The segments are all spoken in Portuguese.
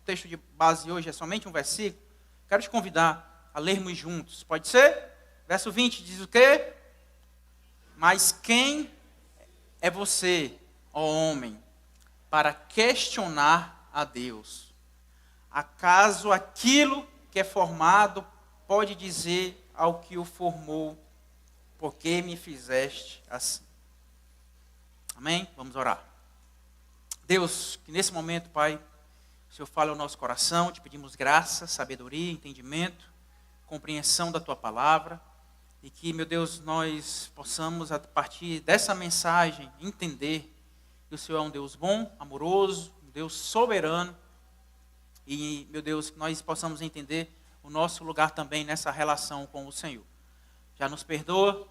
texto de base hoje é somente um versículo, quero te convidar a lermos juntos. Pode ser? Verso 20 diz o quê? Mas quem é você, ó homem, para questionar a Deus? Acaso aquilo que é formado pode dizer ao que o formou, por que me fizeste assim? Amém? Vamos orar. Deus, que nesse momento, Pai, o Senhor fale ao nosso coração, te pedimos graça, sabedoria, entendimento, compreensão da Tua palavra, e que, meu Deus, nós possamos, a partir dessa mensagem, entender que o Senhor é um Deus bom, amoroso, um Deus soberano, e, meu Deus, que nós possamos entender o nosso lugar também nessa relação com o Senhor. Já nos perdoa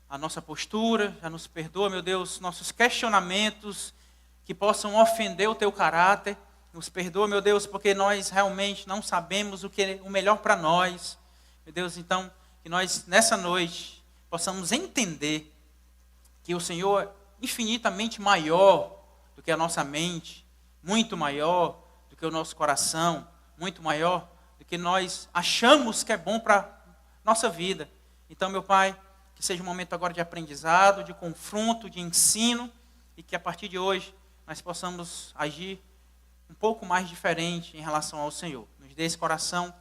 a nossa postura, já nos perdoa, meu Deus, nossos questionamentos que possam ofender o Teu caráter. Nos perdoa, meu Deus, porque nós realmente não sabemos o que é o melhor para nós. Meu Deus, então, que nós nessa noite possamos entender que o Senhor é infinitamente maior do que a nossa mente, muito maior do que o nosso coração, muito maior do que nós achamos que é bom para a nossa vida. Então, meu Pai, que seja um momento agora de aprendizado, de confronto, de ensino, e que a partir de hoje nós possamos agir um pouco mais diferente em relação ao Senhor. Nos dê esse coração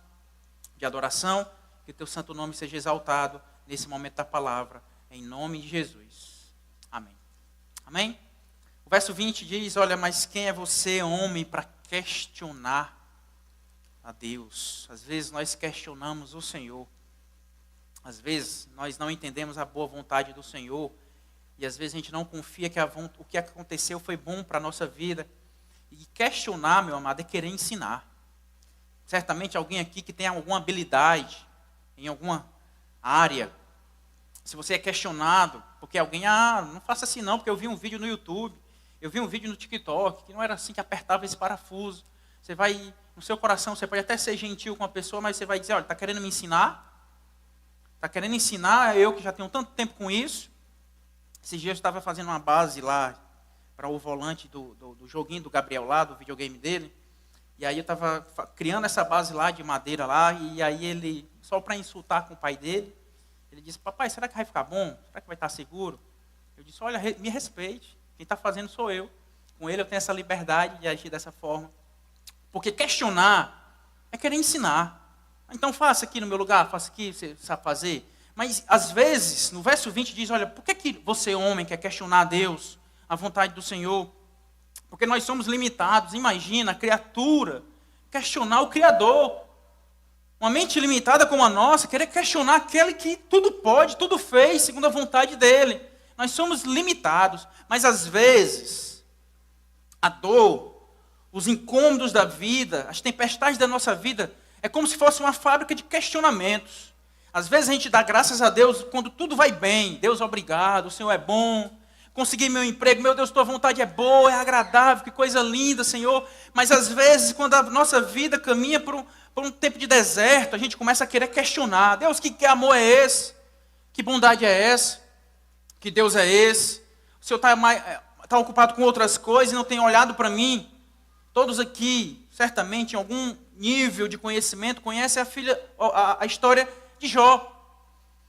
de adoração, que o Teu santo nome seja exaltado nesse momento da palavra, em nome de Jesus. Amém. Amém? O verso 20 diz, olha, mas quem é você, homem, para questionar a Deus? Às vezes nós questionamos o Senhor. Às vezes nós não entendemos a boa vontade do Senhor. E às vezes a gente não confia que o que aconteceu foi bom para a nossa vida. E questionar, meu amado, é querer ensinar. Certamente alguém aqui que tem alguma habilidade em alguma área, se você é questionado, porque alguém, não faça assim não, porque eu vi um vídeo no YouTube, eu vi um vídeo no TikTok, que não era assim que apertava esse parafuso. Você vai, no seu coração, você pode até ser gentil com a pessoa, mas você vai dizer, olha, está querendo me ensinar? Está querendo ensinar, eu que já tenho tanto tempo com isso. Esses dias eu estava fazendo uma base lá, para o volante do joguinho do Gabriel lá, do videogame dele. E aí eu estava criando essa base lá de madeira lá, e aí ele, só para insultar com o pai dele, ele disse, papai, será que vai ficar bom? Será que vai estar seguro? Eu disse, olha, me respeite, quem está fazendo sou eu. Com ele eu tenho essa liberdade de agir dessa forma. Porque questionar é querer ensinar. Então faça aqui no meu lugar, faça aqui, você sabe fazer. Mas às vezes, no verso 20 diz, olha, por que você, homem, quer questionar a Deus, a vontade do Senhor? Porque nós somos limitados. Imagina a criatura questionar o Criador. Uma mente limitada como a nossa, querer questionar aquele que tudo pode, tudo fez, segundo a vontade dele. Nós somos limitados. Mas às vezes, a dor, os incômodos da vida, as tempestades da nossa vida, é como se fosse uma fábrica de questionamentos. Às vezes a gente dá graças a Deus quando tudo vai bem. Deus, obrigado, o Senhor é bom. Consegui meu emprego, meu Deus, tua vontade é boa, é agradável, que coisa linda, Senhor. Mas às vezes, quando a nossa vida caminha por um tempo de deserto, a gente começa a querer questionar. Deus, que amor é esse? Que bondade é essa? Que Deus é esse? O Senhor está ocupado com outras coisas e não tem olhado para mim? Todos aqui, certamente, em algum nível de conhecimento, conhecem a história de Jó.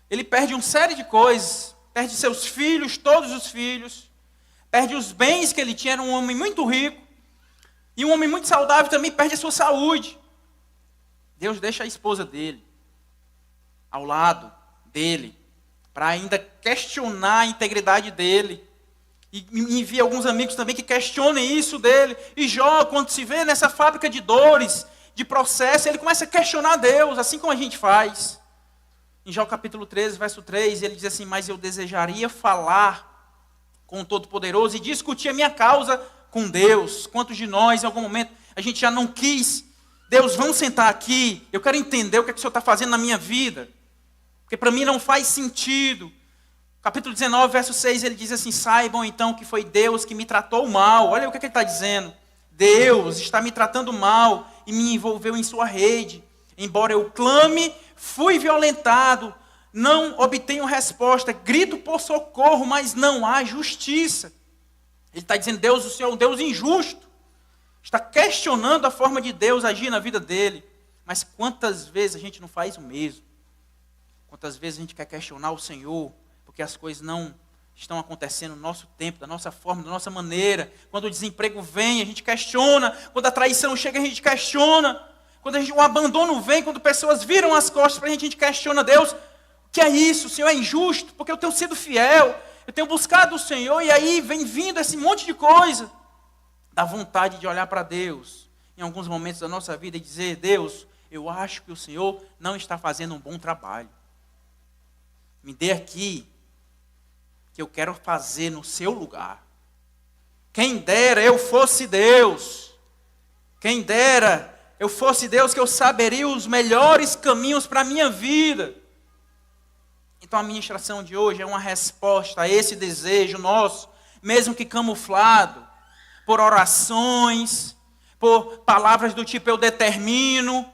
Ele perde uma série de coisas. Perde seus filhos, todos os filhos. Perde os bens que ele tinha, era um homem muito rico. E um homem muito saudável também perde a sua saúde. Deus deixa a esposa dele ao lado dele, para ainda questionar a integridade dele. E envia alguns amigos também que questionem isso dele. E Jó, quando se vê nessa fábrica de dores, de processo, ele começa a questionar Deus, assim como a gente faz. Em Jó capítulo 13, verso 3, ele diz assim, mas eu desejaria falar com o Todo-Poderoso e discutir a minha causa com Deus. Quantos de nós, em algum momento, a gente já não quis, Deus, vamos sentar aqui, eu quero entender o que é que o Senhor está fazendo na minha vida, porque para mim não faz sentido. Capítulo 19, verso 6, ele diz assim, saibam então que foi Deus que me tratou mal. Olha o que ele está dizendo. Deus está me tratando mal e me envolveu em sua rede. Embora eu clame, fui violentado, não obtenho resposta, grito por socorro, mas não há justiça. Ele está dizendo, Deus, o Senhor é um Deus injusto. está questionando a forma de Deus agir na vida dele. Mas quantas vezes a gente não faz o mesmo? Quantas vezes a gente quer questionar o Senhor, porque as coisas não estão acontecendo no nosso tempo, da nossa forma, da nossa maneira. Quando o desemprego vem, a gente questiona. Quando a traição chega, a gente questiona. Quando o abandono vem, quando pessoas viram as costas para a gente questiona Deus. O que é isso? O Senhor é injusto, porque eu tenho sido fiel. Eu tenho buscado o Senhor e aí vem vindo esse monte de coisa. Dá vontade de olhar para Deus em alguns momentos da nossa vida e dizer: Deus, eu acho que o Senhor não está fazendo um bom trabalho. Me dê aqui, que eu quero fazer no seu lugar. Quem dera eu fosse Deus. Quem dera eu fosse Deus, que eu saberia os melhores caminhos para a minha vida. Então a ministração de hoje é uma resposta a esse desejo nosso, mesmo que camuflado por orações, por palavras do tipo eu determino,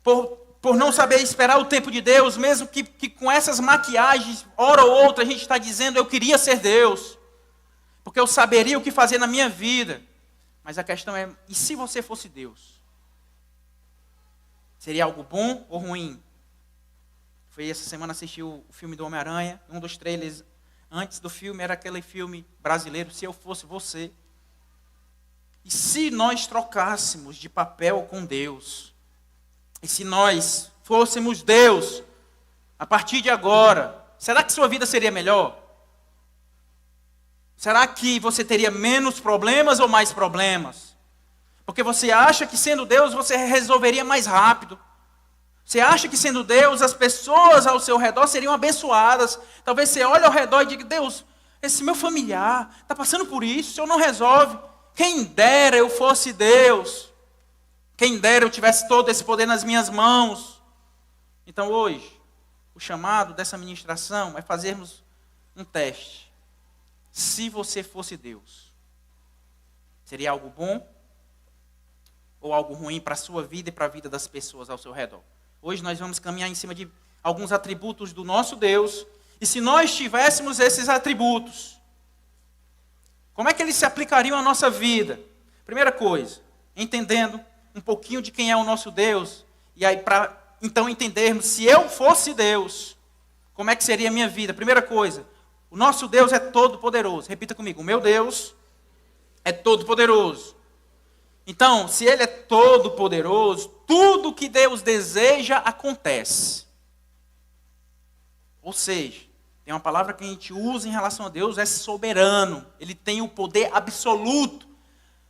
por não saber esperar o tempo de Deus, mesmo que com essas maquiagens, hora ou outra, a gente está dizendo eu queria ser Deus, porque eu saberia o que fazer na minha vida. Mas a questão é, e se você fosse Deus? Seria algo bom ou ruim? Foi essa semana assistir o filme do Homem-Aranha, um dos trailers antes do filme era aquele filme brasileiro, Se Eu Fosse Você. E se nós trocássemos de papel com Deus? E se nós fôssemos Deus, a partir de agora, será que sua vida seria melhor? Será que você teria menos problemas ou mais problemas? Porque você acha que sendo Deus você resolveria mais rápido. Você acha que sendo Deus as pessoas ao seu redor seriam abençoadas. Talvez você olhe ao redor e diga: Deus, esse meu familiar está passando por isso, o Senhor não resolve. Quem dera eu fosse Deus. Quem dera eu tivesse todo esse poder nas minhas mãos. Então hoje, o chamado dessa ministração é fazermos um teste. Se você fosse Deus, seria algo bom ou algo ruim para a sua vida e para a vida das pessoas ao seu redor? Hoje nós vamos caminhar em cima de alguns atributos do nosso Deus. E se nós tivéssemos esses atributos, como é que eles se aplicariam à nossa vida? Primeira coisa, entendendo um pouquinho de quem é o nosso Deus. E aí para então entendermos, se eu fosse Deus, como é que seria a minha vida? Primeira coisa, o nosso Deus é todo poderoso. Repita comigo, o meu Deus é todo poderoso. Então, se Ele é todo poderoso, tudo que Deus deseja acontece. Ou seja, tem uma palavra que a gente usa em relação a Deus, é soberano. Ele tem o poder absoluto.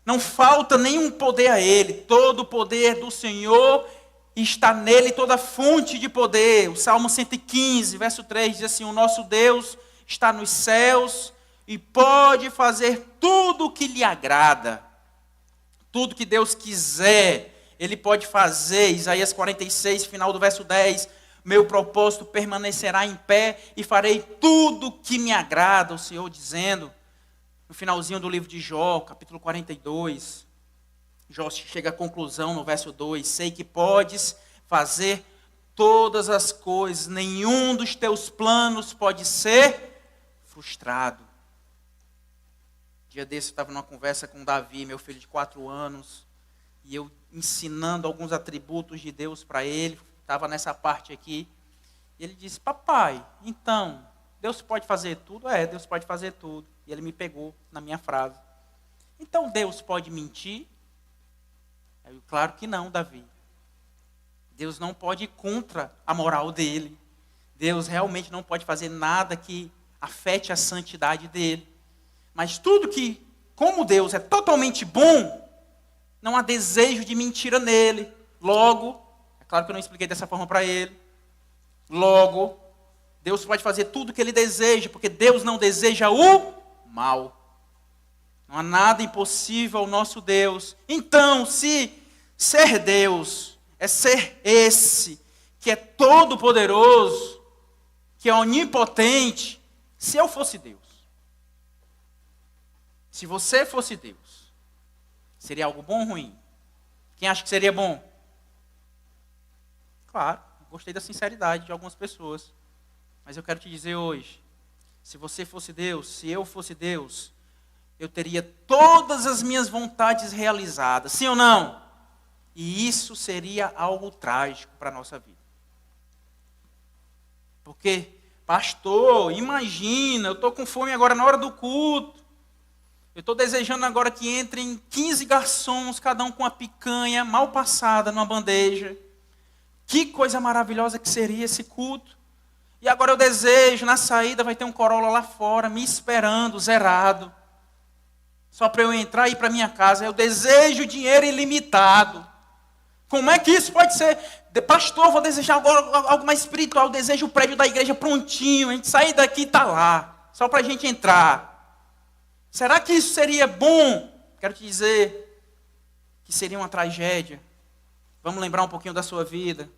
Não falta nenhum poder a Ele. Todo o poder do Senhor está nele, toda fonte de poder. O Salmo 115, verso 3 diz assim: o nosso Deus está nos céus e pode fazer tudo o que lhe agrada. Tudo que Deus quiser, Ele pode fazer. Isaías 46, final do verso 10. Meu propósito permanecerá em pé e farei tudo o que me agrada. O Senhor dizendo, no finalzinho do livro de Jó, capítulo 42. Jó chega à conclusão no verso 2. Sei que podes fazer todas as coisas. Nenhum dos teus planos pode ser frustrado. Dia desse eu estava numa conversa com Davi, meu filho de 4 anos, e eu ensinando alguns atributos de Deus para ele, estava nessa parte aqui, e ele disse: papai, então, Deus pode fazer tudo? É, Deus pode fazer tudo. E ele me pegou na minha frase. Então Deus pode mentir? Eu, claro que não, Davi. Deus não pode ir contra a moral dele. Deus realmente não pode fazer nada que afete a santidade dele. Mas tudo que, como Deus é totalmente bom, não há desejo de mentira nele. Logo, é claro que eu não expliquei dessa forma para ele. Logo, Deus pode fazer tudo o que Ele deseja, porque Deus não deseja o mal. Não há nada impossível ao nosso Deus. Então, se ser Deus é ser esse, que é todo poderoso, que é onipotente, se eu fosse Deus, se você fosse Deus, seria algo bom ou ruim? Quem acha que seria bom? Claro, gostei da sinceridade de algumas pessoas. Mas eu quero te dizer hoje, se você fosse Deus, se eu fosse Deus, eu teria todas as minhas vontades realizadas. Sim ou não? E isso seria algo trágico para a nossa vida. Porque, pastor, imagina, eu estou com fome agora na hora do culto. Eu estou desejando agora que entrem 15 garçons, cada um com uma picanha mal passada numa bandeja. Que coisa maravilhosa que seria esse culto. E agora eu desejo, na saída vai ter um Corolla lá fora, me esperando, zerado. Só para eu entrar e ir para minha casa. Eu desejo dinheiro ilimitado. Como é que isso pode ser? Pastor, vou desejar agora algo mais espiritual. Eu desejo o prédio da igreja prontinho. A gente sair daqui e está lá. Só para a gente entrar. Será que isso seria bom? Quero te dizer que seria uma tragédia. Vamos lembrar um pouquinho da sua vida.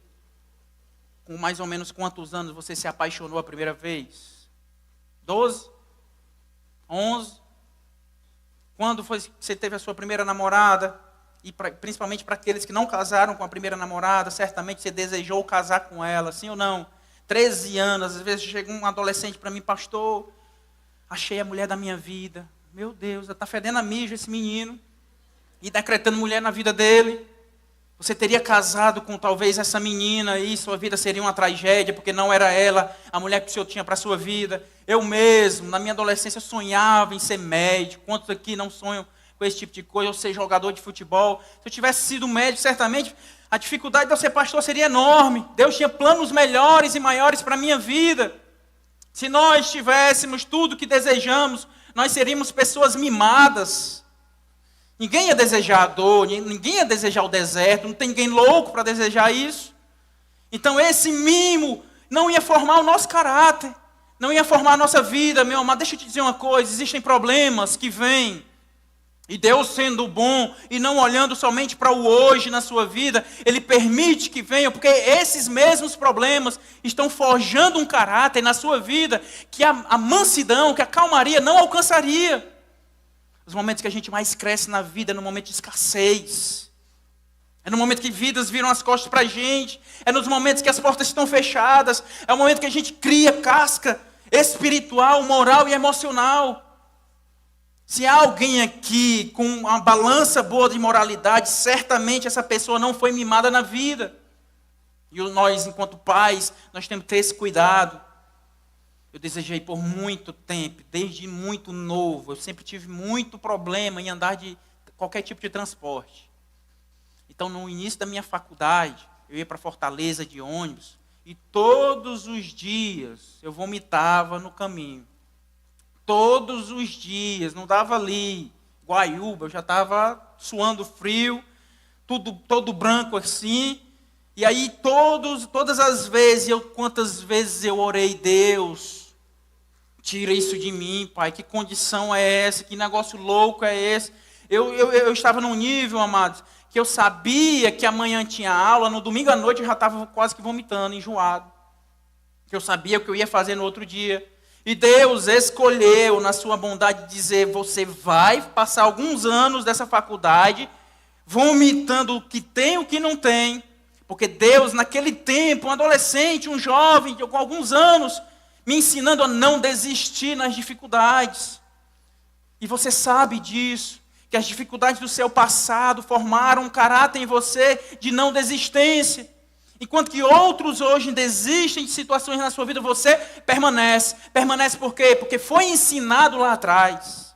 Com mais ou menos quantos anos você se apaixonou a primeira vez? 12? 11? Quando foi que você teve a sua primeira namorada? E principalmente para aqueles que não casaram com a primeira namorada, certamente você desejou casar com ela, sim ou não? 13 anos, às vezes chega um adolescente para mim, pastor, achei a mulher da minha vida. Meu Deus, está fedendo a mijo esse menino. E decretando mulher na vida dele. Você teria casado com talvez essa menina e sua vida seria uma tragédia, porque não era ela a mulher que o Senhor tinha para a sua vida. Eu mesmo, na minha adolescência, sonhava em ser médico. Quantos aqui não sonham com esse tipo de coisa? Ou ser jogador de futebol. Se eu tivesse sido médico, certamente a dificuldade de eu ser pastor seria enorme. Deus tinha planos melhores e maiores para a minha vida. Se nós tivéssemos tudo o que desejamos, nós seríamos pessoas mimadas. Ninguém ia desejar a dor, ninguém ia desejar o deserto, não tem ninguém louco para desejar isso. Então esse mimo não ia formar o nosso caráter, não ia formar a nossa vida, meu amado. Deixa eu te dizer uma coisa, existem problemas que vêm, e Deus sendo bom, e não olhando somente para o hoje na sua vida, Ele permite que venham, porque esses mesmos problemas estão forjando um caráter na sua vida, que a mansidão, que a calmaria não alcançaria. Os momentos que a gente mais cresce na vida é no momento de escassez. É no momento que vidas viram as costas para a gente. É nos momentos que as portas estão fechadas. É o momento que a gente cria casca espiritual, moral e emocional. Se há alguém aqui com uma balança boa de moralidade, certamente essa pessoa não foi mimada na vida. E nós, enquanto pais, nós temos que ter esse cuidado. Eu desejei por muito tempo, desde muito novo, eu sempre tive muito problema em andar de qualquer tipo de transporte. Então, no início da minha faculdade, eu ia para Fortaleza de ônibus, e todos os dias eu vomitava no caminho. Todos os dias, não dava ali, Guaiúba, eu já estava suando frio, todo branco assim. E aí todas as vezes, quantas vezes eu orei, Deus, tira isso de mim, Pai, que condição é essa, que negócio louco é esse? Eu estava num nível, amados, que eu sabia que amanhã tinha aula, no domingo à noite eu já estava quase que vomitando, enjoado. Que eu sabia o que eu ia fazer no outro dia. E Deus escolheu, na sua bondade, dizer, você vai passar alguns anos dessa faculdade, vomitando o que tem e o que não tem. Porque Deus, naquele tempo, um adolescente, um jovem, com alguns anos, me ensinando a não desistir nas dificuldades. E você sabe disso, que as dificuldades do seu passado formaram um caráter em você de não desistência. Enquanto que outros hoje desistem de situações na sua vida, você permanece. Permanece por quê? Porque foi ensinado lá atrás.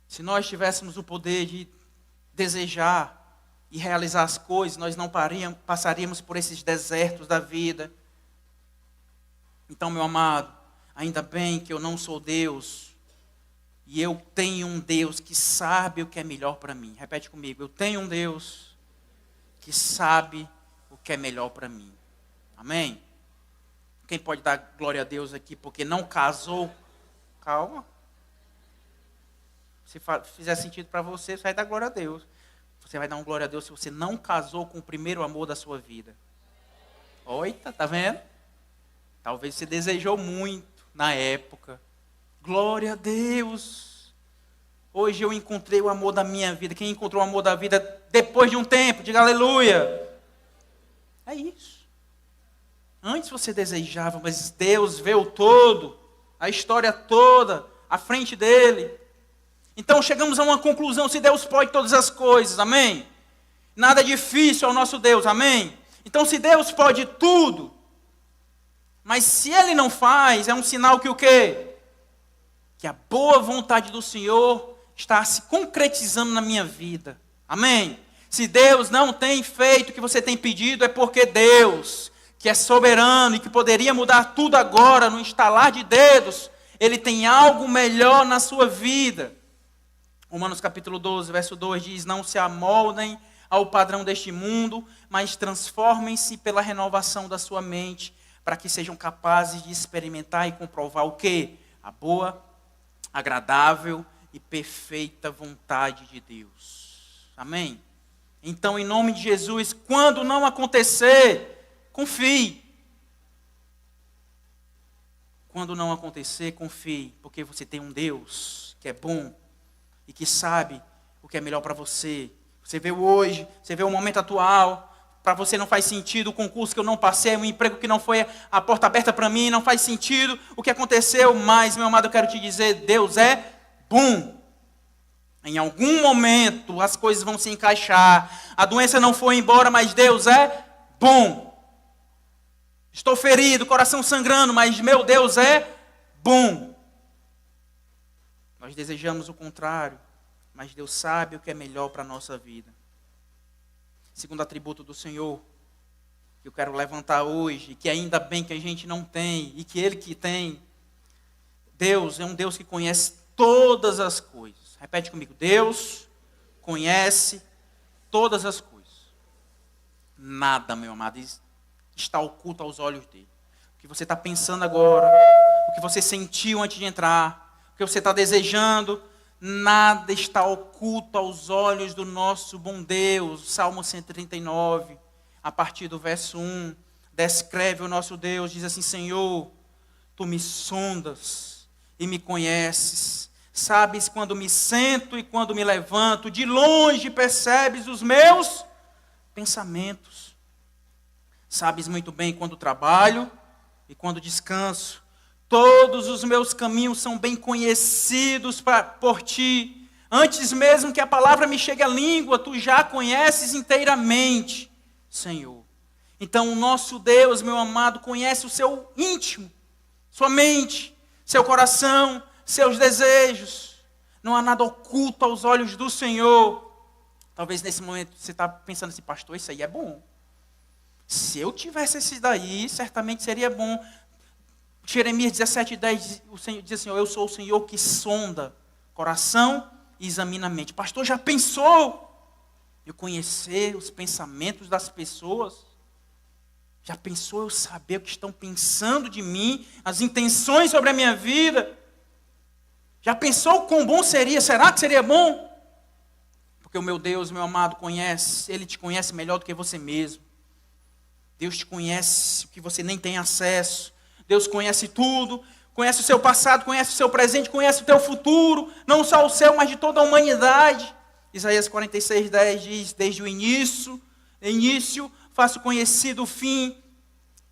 Se nós tivéssemos o poder de desejar e realizar as coisas, nós não passaríamos por esses desertos da vida. Então, meu amado, ainda bem que eu não sou Deus, e eu tenho um Deus que sabe o que é melhor para mim. Repete comigo, eu tenho um Deus que sabe o que é melhor para mim. Amém? Quem pode dar glória a Deus aqui porque não casou? Calma. Se fizer sentido para você, você vai dar glória a Deus. Você vai dar uma glória a Deus se você não casou com o primeiro amor da sua vida. Oita, tá vendo? Talvez você desejou muito na época. Glória a Deus. Hoje eu encontrei o amor da minha vida. Quem encontrou o amor da vida depois de um tempo, diga aleluia. É isso. Antes você desejava, mas Deus vê o todo, a história toda, à frente dele. Então chegamos a uma conclusão: se Deus pode todas as coisas, amém? Nada é difícil ao nosso Deus, amém? Então se Deus pode tudo, mas se Ele não faz, é um sinal que o quê? Que a boa vontade do Senhor está se concretizando na minha vida, amém? Se Deus não tem feito o que você tem pedido, é porque Deus, que é soberano e que poderia mudar tudo agora, no estalar de dedos, Ele tem algo melhor na sua vida. Romanos capítulo 12, verso 2 diz: não se amoldem ao padrão deste mundo, mas transformem-se pela renovação da sua mente, para que sejam capazes de experimentar e comprovar o quê? A boa, agradável e perfeita vontade de Deus. Amém? Então, em nome de Jesus, quando não acontecer, confie. Quando não acontecer, confie, porque você tem um Deus que é bom e que sabe o que é melhor para você. Você vê o hoje, você vê o momento atual. Para você não faz sentido o concurso que eu não passei, um emprego que não foi a porta aberta para mim, não faz sentido o que aconteceu, mas, meu amado, eu quero te dizer, Deus é bom. Em algum momento as coisas vão se encaixar. A doença não foi embora, mas Deus é bom. Estou ferido, coração sangrando, mas meu Deus é bom. Nós desejamos o contrário, mas Deus sabe o que é melhor para a nossa vida. Segundo atributo do Senhor, que eu quero levantar hoje, que ainda bem que a gente não tem, e que Ele que tem. Deus é um Deus que conhece todas as coisas. Repete comigo: Deus conhece todas as coisas. Nada, meu amado, está oculto aos olhos dele. O que você está pensando agora, o que você sentiu antes de entrar, o que você está desejando, nada está oculto aos olhos do nosso bom Deus. Salmo 139, a partir do verso 1, descreve o nosso Deus, diz assim: Senhor, Tu me sondas e me conheces. Sabes quando me sento e quando me levanto, de longe percebes os meus pensamentos. Sabes muito bem quando trabalho e quando descanso. Todos os meus caminhos são bem conhecidos por ti. Antes mesmo que a palavra me chegue à língua, tu já conheces inteiramente, Senhor. Então o nosso Deus, meu amado, conhece o seu íntimo, sua mente, seu coração, seus desejos. Não há nada oculto aos olhos do Senhor. Talvez nesse momento você está pensando assim: pastor, isso aí é bom. Se eu tivesse esse daí, certamente seria bom. Jeremias 17:10, o Senhor diz assim: eu sou o Senhor que sonda coração e examina a mente. Pastor, já pensou eu conhecer os pensamentos das pessoas? Já pensou eu saber o que estão pensando de mim, as intenções sobre a minha vida? Já pensou quão bom seria? Será que seria bom? Porque o meu Deus, meu amado, conhece, Ele te conhece melhor do que você mesmo. Deus te conhece o que você nem tem acesso. Deus conhece tudo, conhece o seu passado, conhece o seu presente, conhece o teu futuro, não só o seu, mas de toda a humanidade. Isaías 46:10 diz: desde o início faço conhecido o fim,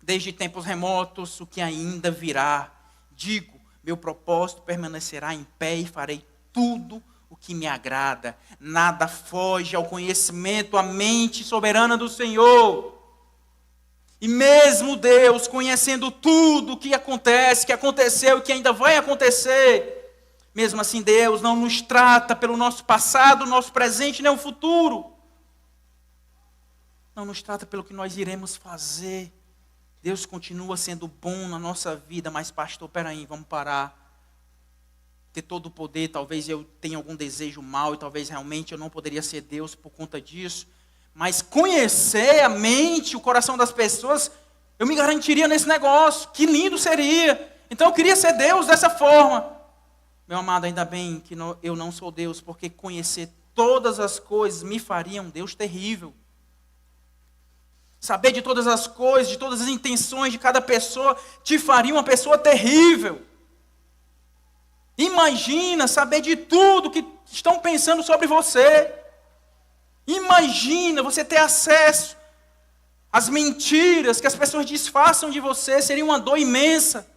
desde tempos remotos o que ainda virá. Digo, meu propósito permanecerá em pé e farei tudo o que me agrada. Nada foge ao conhecimento, à mente soberana do Senhor. E mesmo Deus, conhecendo tudo o que acontece, que aconteceu e que ainda vai acontecer, mesmo assim Deus não nos trata pelo nosso passado, nosso presente, nem o futuro. Não nos trata pelo que nós iremos fazer. Deus continua sendo bom na nossa vida, mas pastor, peraí, vamos parar. Ter todo o poder, talvez eu tenha algum desejo mau e talvez realmente eu não poderia ser Deus por conta disso. Mas conhecer a mente, o coração das pessoas, eu me garantiria nesse negócio. Que lindo seria. Então eu queria ser Deus dessa forma. Meu amado, ainda bem que eu não sou Deus, porque conhecer todas as coisas me faria um Deus terrível. Saber de todas as coisas, de todas as intenções de cada pessoa, te faria uma pessoa terrível. Imagina saber de tudo que estão pensando sobre você. Imagina você ter acesso às mentiras que as pessoas disfarçam de você. Seria uma dor imensa.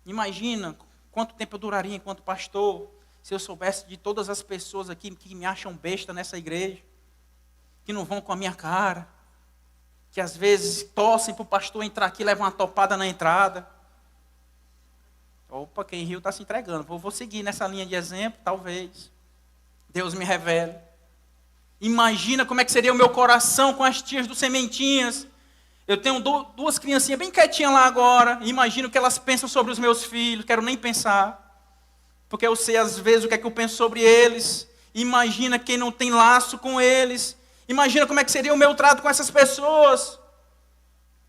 Imagina quanto tempo eu duraria enquanto pastor, se eu soubesse de todas as pessoas aqui que me acham besta nessa igreja, que não vão com a minha cara, que às vezes torcem para o pastor entrar aqui e levam uma topada na entrada. Opa, quem riu está se entregando. Vou seguir nessa linha de exemplo, talvez. Deus me revele. Imagina como é que seria o meu coração com as tias do Sementinhas. Eu tenho duas criancinhas bem quietinhas lá agora. Imagino o que elas pensam sobre os meus filhos. Quero nem pensar. Porque eu sei às vezes o que é que eu penso sobre eles. Imagina quem não tem laço com eles. Imagina como é que seria o meu trato com essas pessoas.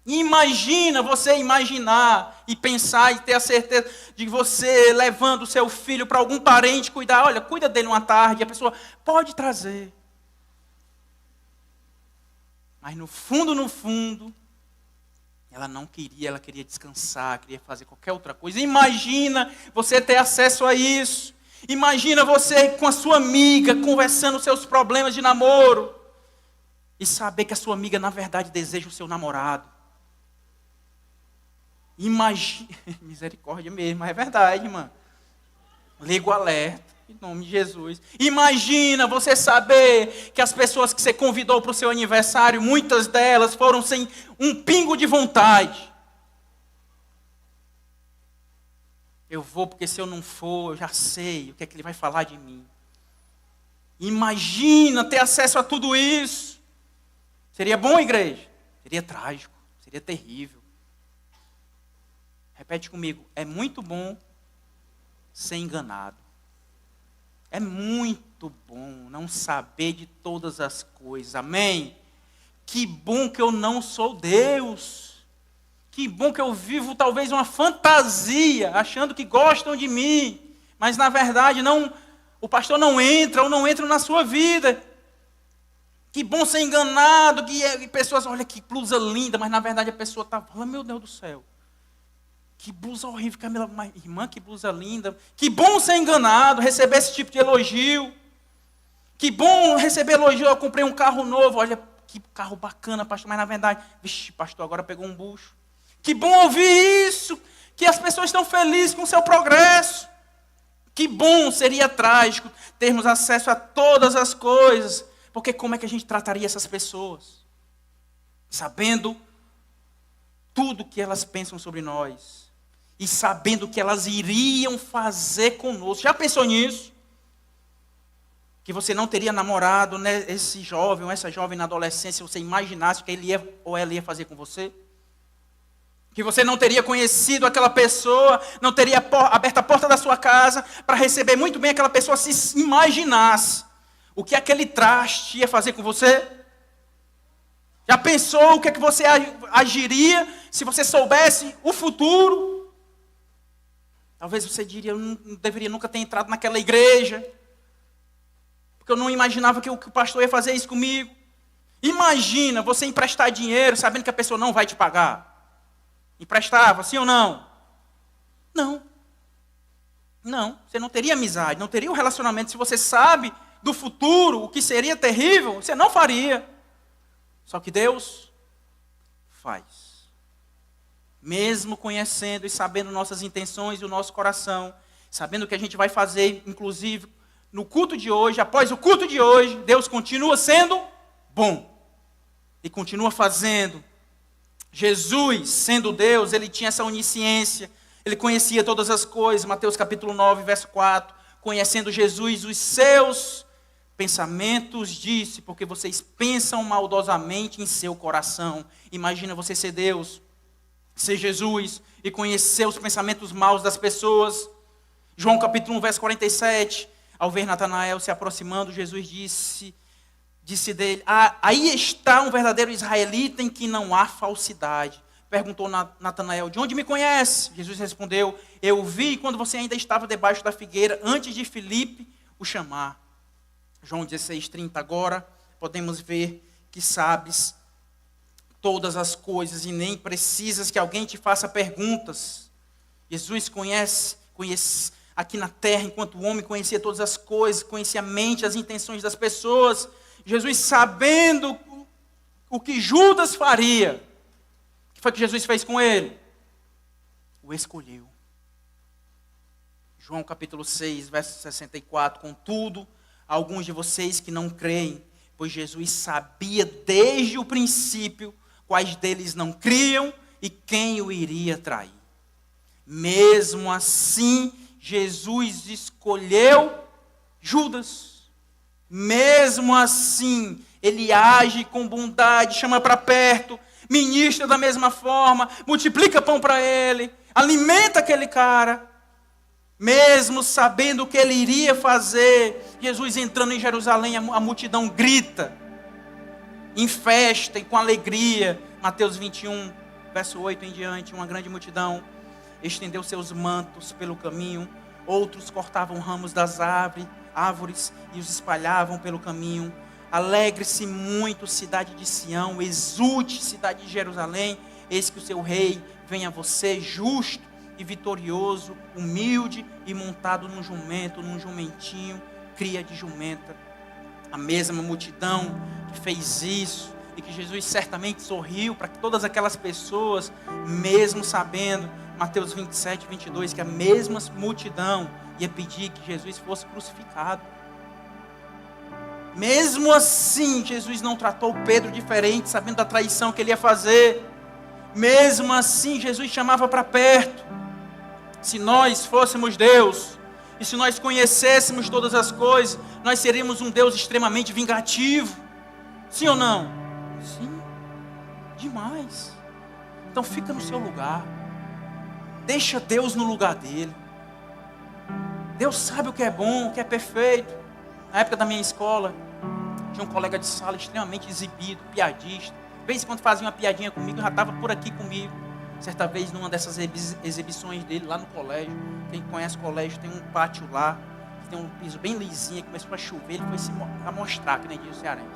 Imagina você imaginar e pensar e ter a certeza de você levando o seu filho para algum parente cuidar. Olha, cuida dele uma tarde. E a pessoa pode trazer. Mas no fundo, ela não queria, ela queria descansar, queria fazer qualquer outra coisa. Imagina você ter acesso a isso. Imagina você com a sua amiga conversando os seus problemas de namoro. E saber que a sua amiga na verdade deseja o seu namorado. Imagina, misericórdia mesmo, é verdade, irmã. Liga o alerta, em nome de Jesus. Imagina você saber que as pessoas que você convidou para o seu aniversário, muitas delas foram sem um pingo de vontade. Eu vou porque se eu não for, eu já sei o que é que ele vai falar de mim. Imagina ter acesso a tudo isso. Seria bom, igreja? Seria trágico, seria terrível. Repete comigo, é muito bom ser enganado. É muito bom não saber de todas as coisas, amém? Que bom que eu não sou Deus. Que bom que eu vivo talvez uma fantasia, achando que gostam de mim. Mas na verdade não, o pastor não entra ou não entra na sua vida. Que bom ser enganado, que pessoas, olha que blusa linda, mas na verdade a pessoa está falando, meu Deus do céu. Que blusa horrível, Camila, mas, irmã, que blusa linda. Que bom ser enganado, receber esse tipo de elogio. Que bom receber elogio, eu comprei um carro novo. Olha, que carro bacana, pastor, mas na verdade, vixe, pastor, agora pegou um bucho. Que bom ouvir isso, que as pessoas estão felizes com o seu progresso. Que bom, seria trágico termos acesso a todas as coisas. Porque como é que a gente trataria essas pessoas? Sabendo tudo que elas pensam sobre nós. E sabendo o que elas iriam fazer conosco. Já pensou nisso? Que você não teria namorado, né, esse jovem ou essa jovem na adolescência, se você imaginasse o que ele ia ou ela ia fazer com você? Que você não teria conhecido aquela pessoa, não teria aberto a porta da sua casa para receber muito bem aquela pessoa, se imaginasse o que aquele traste ia fazer com você? Já pensou o que é que você agiria se você soubesse o futuro? Talvez você diria, eu não deveria nunca ter entrado naquela igreja, porque eu não imaginava que o pastor ia fazer isso comigo. Imagina você emprestar dinheiro sabendo que a pessoa não vai te pagar. Emprestava, sim ou não? Não. Não, você não teria amizade, não teria um relacionamento. Se você sabe do futuro, o que seria terrível, você não faria. Só que Deus faz. Mesmo conhecendo e sabendo nossas intenções e o nosso coração, sabendo o que a gente vai fazer, inclusive no culto de hoje, após o culto de hoje, Deus continua sendo bom. E continua fazendo. Jesus, sendo Deus, ele tinha essa onisciência, ele conhecia todas as coisas. Mateus capítulo 9, verso 4. Conhecendo Jesus, os seus pensamentos, disse, porque vocês pensam maldosamente em seu coração. Imagina você ser Deus, ser Jesus e conhecer os pensamentos maus das pessoas. João capítulo 1, verso 47. Ao ver Natanael se aproximando, Jesus disse dele, aí está um verdadeiro israelita em que não há falsidade. Perguntou Natanael, de onde me conhece? Jesus respondeu, eu vi quando você ainda estava debaixo da figueira, antes de Filipe o chamar. João 16:30, agora podemos ver que sabes todas as coisas e nem precisas que alguém te faça perguntas. Jesus conhece aqui na terra, enquanto o homem conhecia todas as coisas, conhecia a mente, as intenções das pessoas. Jesus, sabendo o que Judas faria, o que foi que Jesus fez com ele? O escolheu. João capítulo 6, verso 64. Contudo, alguns de vocês que não creem, pois Jesus sabia desde o princípio quais deles não criam e quem o iria trair. Mesmo assim, Jesus escolheu Judas. Mesmo assim, ele age com bondade, chama para perto, ministra da mesma forma, multiplica pão para ele, alimenta aquele cara. Mesmo sabendo o que ele iria fazer, Jesus entrando em Jerusalém, a multidão grita, em festa e com alegria. Mateus 21, verso 8 em diante, uma grande multidão estendeu seus mantos pelo caminho, outros cortavam ramos das árvores e os espalhavam pelo caminho. Alegre-se muito, cidade de Sião, exulte, cidade de Jerusalém, eis que o seu rei vem a você, justo e vitorioso, humilde e montado num jumento, num jumentinho, cria de jumenta. A mesma multidão que fez isso, e que Jesus certamente sorriu para todas aquelas pessoas, mesmo sabendo, Mateus 27, 22, que a mesma multidão ia pedir que Jesus fosse crucificado. Mesmo assim, Jesus não tratou Pedro diferente, sabendo da traição que ele ia fazer. Mesmo assim, Jesus chamava para perto. Se nós fôssemos Deus, e se nós conhecêssemos todas as coisas, nós seríamos um Deus extremamente vingativo. Sim ou não? Sim, demais. Então fica no seu lugar. Deixa Deus no lugar dele. Deus sabe o que é bom, o que é perfeito. Na época da minha escola, tinha um colega de sala extremamente exibido, piadista. De vez em quando fazia uma piadinha comigo, já estava por aqui comigo. Certa vez, numa dessas exibições dele, lá no colégio, quem conhece o colégio, tem um pátio lá, que tem um piso bem lisinho, começou a chover, ele foi se amostrar, que nem diz o cearense.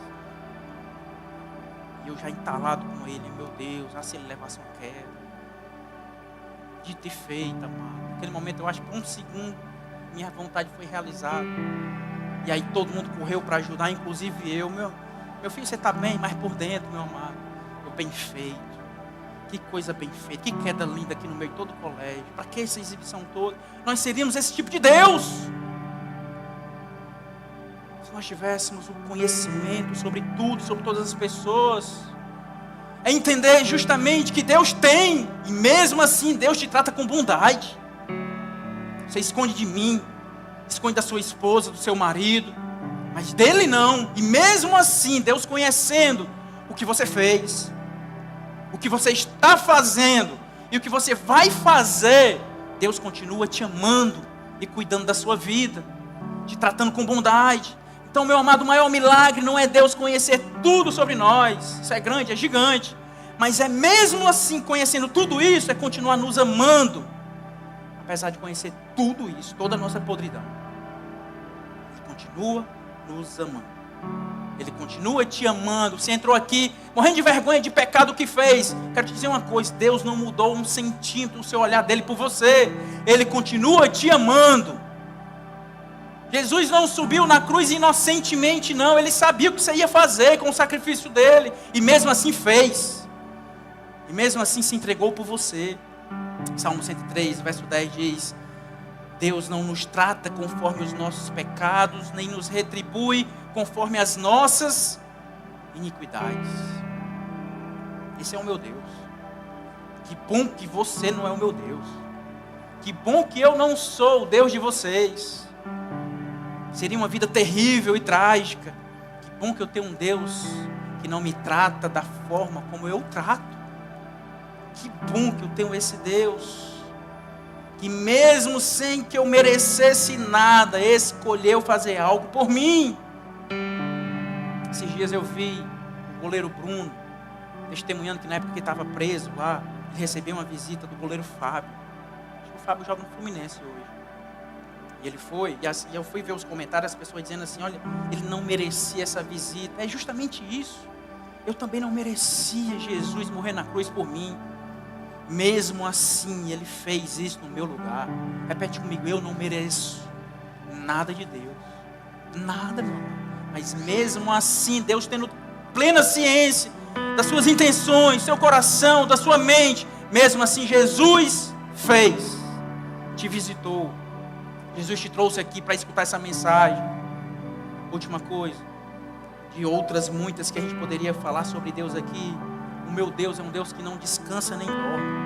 E eu já entalado com ele, meu Deus, se ele levasse uma queda. Dito e feita, mano. Naquele momento, eu acho que por um segundo, minha vontade foi realizada. E aí todo mundo correu para ajudar, inclusive eu. Meu filho, você está bem? Mas por dentro, meu amado, eu bem feito. Que coisa bem feita, que queda linda aqui no meio de todo o colégio. Para que essa exibição toda? Nós seríamos esse tipo de Deus. Se nós tivéssemos o conhecimento sobre tudo, sobre todas as pessoas. É entender justamente que Deus tem. E mesmo assim Deus te trata com bondade. Você esconde de mim, esconde da sua esposa, do seu marido, mas dele não. E mesmo assim Deus conhecendo o que você fez, o que você está fazendo e o que você vai fazer, Deus continua te amando e cuidando da sua vida, te tratando com bondade. Então, meu amado, o maior milagre não é Deus conhecer tudo sobre nós. Isso é grande, é gigante. Mas é mesmo assim, conhecendo tudo isso, é continuar nos amando. Apesar de conhecer tudo isso, toda a nossa podridão. Ele continua nos amando. Ele continua te amando. Você entrou aqui morrendo de vergonha de pecado que fez. Quero te dizer uma coisa: Deus não mudou um centímetro o seu olhar dele por você. Ele continua te amando. Jesus não subiu na cruz inocentemente, não. Ele sabia o que você ia fazer com o sacrifício dele. E mesmo assim fez. E mesmo assim se entregou por você. Salmo 103, verso 10 diz: Deus não nos trata conforme os nossos pecados, nem nos retribui conforme as nossas iniquidades. Esse é o meu Deus. Que bom que você não é o meu Deus. Que bom que eu não sou o Deus de vocês. Seria uma vida terrível e trágica. Que bom que eu tenho um Deus que não me trata da forma como eu trato. Que bom que eu tenho esse Deus que mesmo sem que eu merecesse nada, escolheu fazer algo por mim. Esses dias eu vi o goleiro Bruno testemunhando que na época que ele estava preso lá, ele recebeu uma visita do goleiro Fábio. Acho que o Fábio joga no Fluminense hoje. E ele foi, e eu fui ver os comentários, as pessoas dizendo assim: olha, ele não merecia essa visita. É justamente isso. Eu também não merecia Jesus morrer na cruz por mim. Mesmo assim, ele fez isso no meu lugar. Repete comigo: eu não mereço nada de Deus. Nada, meu irmão. Mas mesmo assim, Deus tendo plena ciência das suas intenções, seu coração, da sua mente, mesmo assim Jesus fez, te visitou, Jesus te trouxe aqui para escutar essa mensagem. Última coisa, de outras muitas que a gente poderia falar sobre Deus aqui. O meu Deus é um Deus que não descansa nem dorme.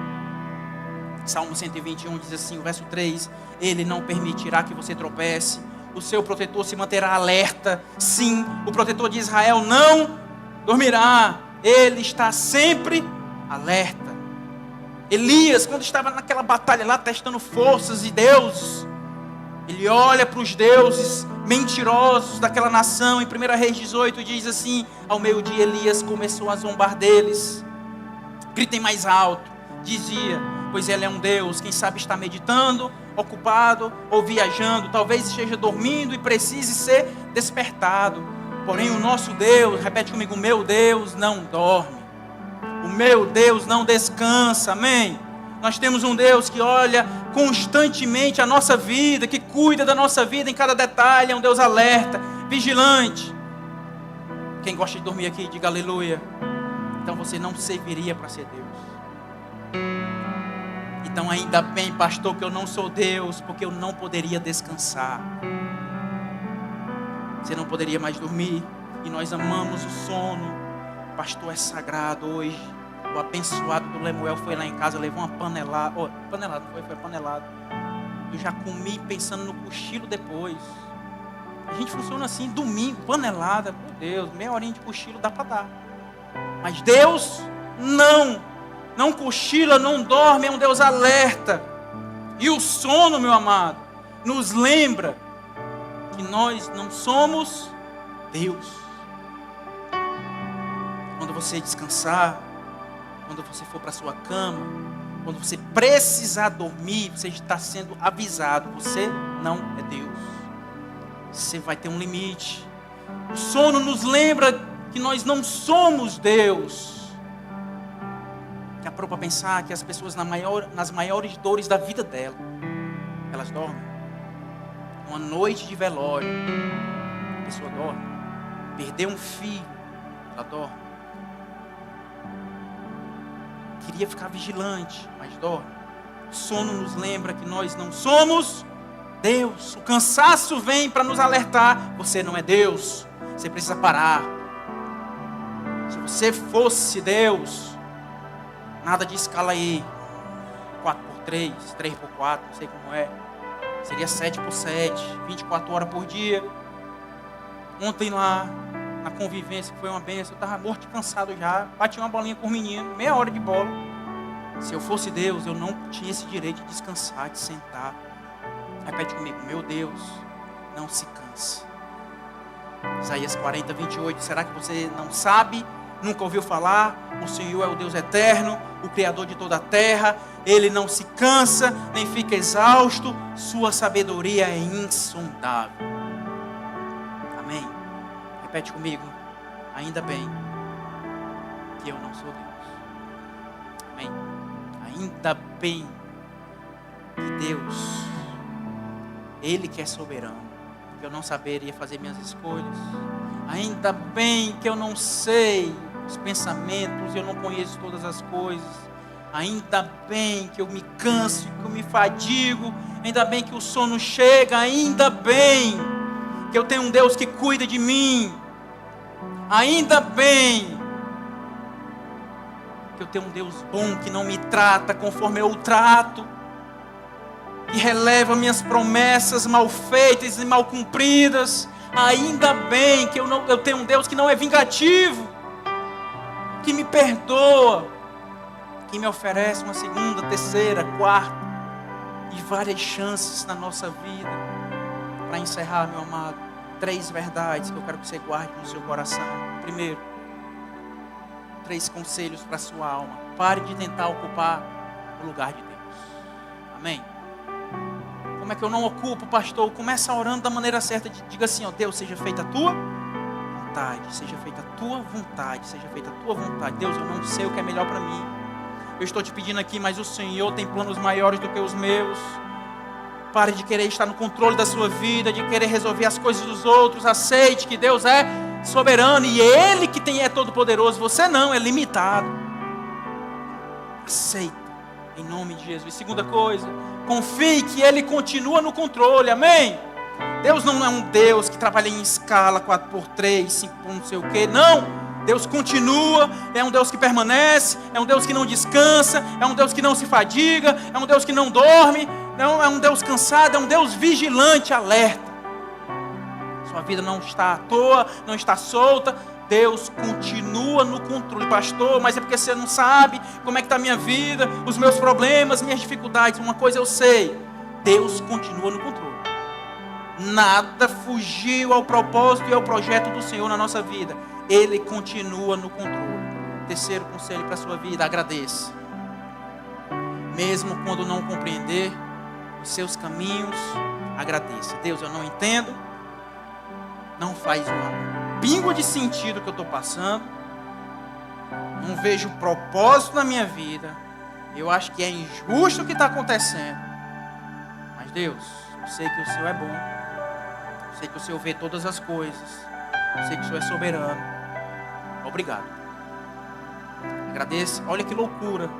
Salmo 121 diz assim, o verso 3: Ele não permitirá que você tropece. O seu protetor se manterá alerta. Sim, o protetor de Israel não dormirá. Ele está sempre alerta. Elias, quando estava naquela batalha lá, testando forças e deuses, ele olha para os deuses mentirosos daquela nação. Em 1 Reis 18 diz assim: ao meio-dia Elias começou a zombar deles. Gritem mais alto, dizia, pois ele é um Deus, quem sabe está meditando, ocupado ou viajando, talvez esteja dormindo e precise ser despertado. Porém o nosso Deus, repete comigo, o meu Deus não dorme, o meu Deus não descansa, amém? Nós temos um Deus que olha constantemente a nossa vida, que cuida da nossa vida em cada detalhe, é um Deus alerta, vigilante. Quem gosta de dormir aqui, diga aleluia. Então você não serviria para ser Deus. Então ainda bem, pastor, que eu não sou Deus, porque eu não poderia descansar. Você não poderia mais dormir. E nós amamos o sono. O pastor é sagrado hoje. O abençoado do Lemuel foi lá em casa, levou uma panelada. Panelada, não foi? Foi panelada. Eu já comi pensando no cochilo depois. A gente funciona assim, domingo, panelada. Meu Deus, meia horinha de cochilo dá para dar. Mas Deus não cochila, não dorme, é um Deus alerta. E o sono, meu amado, nos lembra que nós não somos Deus. Quando você descansar, quando você for para sua cama, quando você precisar dormir, você está sendo avisado, você não é Deus. Você vai ter um limite. O sono nos lembra que nós não somos Deus. Já parou para pensar que as pessoas nas maiores dores da vida dela, elas dormem? Uma noite de velório, a pessoa dorme. Perdeu um filho, ela dorme. Queria ficar vigilante, mas dorme. O sono nos lembra que nós não somos Deus. O cansaço vem para nos alertar: você não é Deus, você precisa parar. Se você fosse Deus, nada de escala aí 4x3, 3x4, não sei como é, seria 7x7, 24 horas por dia. Ontem lá na convivência, que foi uma benção, eu estava morto e cansado já, bati uma bolinha com o menino, meia hora de bola. Se eu fosse Deus, eu não tinha esse direito de descansar, de sentar. Repete comigo: meu Deus não se cansa. Isaías 40, 28, será que você não sabe? Nunca ouviu falar? O Senhor é o Deus eterno, o Criador de toda a terra. Ele não se cansa, nem fica exausto. Sua sabedoria é insondável. Amém? Repete comigo: ainda bem que eu não sou Deus. Amém? Ainda bem que Deus, Ele que é soberano, que eu não saberia fazer minhas escolhas. Ainda bem que eu não sei os pensamentos, eu não conheço todas as coisas. Ainda bem que eu me canso, que eu me fadigo. Ainda bem que o sono chega. Ainda bem que eu tenho um Deus que cuida de mim. Ainda bem que eu tenho um Deus bom que não me trata conforme eu o trato, que releva minhas promessas mal feitas e mal cumpridas. Ainda bem que eu tenho um Deus que não é vingativo, que me perdoa, que me oferece uma segunda, terceira, quarta e várias chances na nossa vida. Para encerrar, meu amado, 3 verdades que eu quero que você guarde no seu coração. Primeiro, 3 conselhos para a sua alma: pare de tentar ocupar o lugar de Deus. Amém? Como é que eu não ocupo, pastor? Começa orando da maneira certa. Diga assim: ó, Deus, seja feita a tua vontade, seja feita a tua vontade, seja feita a tua vontade. Deus, eu não sei o que é melhor para mim. Eu estou te pedindo aqui, mas o Senhor tem planos maiores do que os meus. Pare de querer estar no controle da sua vida, de querer resolver as coisas dos outros. Aceite que Deus é soberano e Ele que é todo poderoso. Você não, é limitado. Aceita, em nome de Jesus. Segunda coisa, Confie que Ele continua no controle, amém? Deus não é um Deus que trabalha em escala 4x3, 5 por não sei o quê, não. Deus continua, é um Deus que permanece, é um Deus que não descansa, é um Deus que não se fadiga, é um Deus que não dorme, não é um Deus cansado, é um Deus vigilante, alerta. Sua vida não está à toa, não está solta, Deus continua no controle. Pastor, mas é porque você não sabe como é que está a minha vida, os meus problemas, minhas dificuldades. Uma coisa eu sei, Deus continua no controle. Nada fugiu ao propósito e ao projeto do Senhor na nossa vida. Ele continua no controle. Terceiro conselho para a sua vida: agradeça. Mesmo quando não compreender os seus caminhos, agradeça. Deus, eu não entendo, não faz um pingo de sentido que eu estou passando, não vejo propósito na minha vida, eu acho que é injusto o que está acontecendo, mas Deus, eu sei que o Senhor é bom, eu sei que o Senhor vê todas as coisas, eu sei que o Senhor é soberano. Obrigado. Agradeça. Olha que loucura,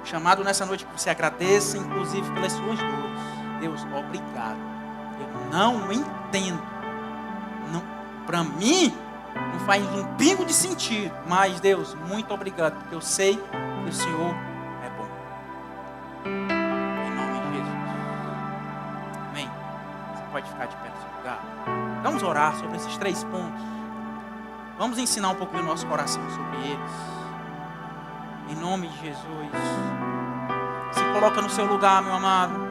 chamado nessa noite que você agradeça, inclusive pelas suas dores. Deus, obrigado. Eu não entendo, para mim não faz um pingo de sentido, mas Deus, muito obrigado, porque eu sei que o Senhor é bom. Em nome de Jesus. Amém. Você pode ficar de pé no seu lugar. Vamos orar sobre esses 3 pontos. Vamos ensinar um pouquinho o nosso coração sobre eles. Em nome de Jesus. Se coloca no seu lugar, meu amado.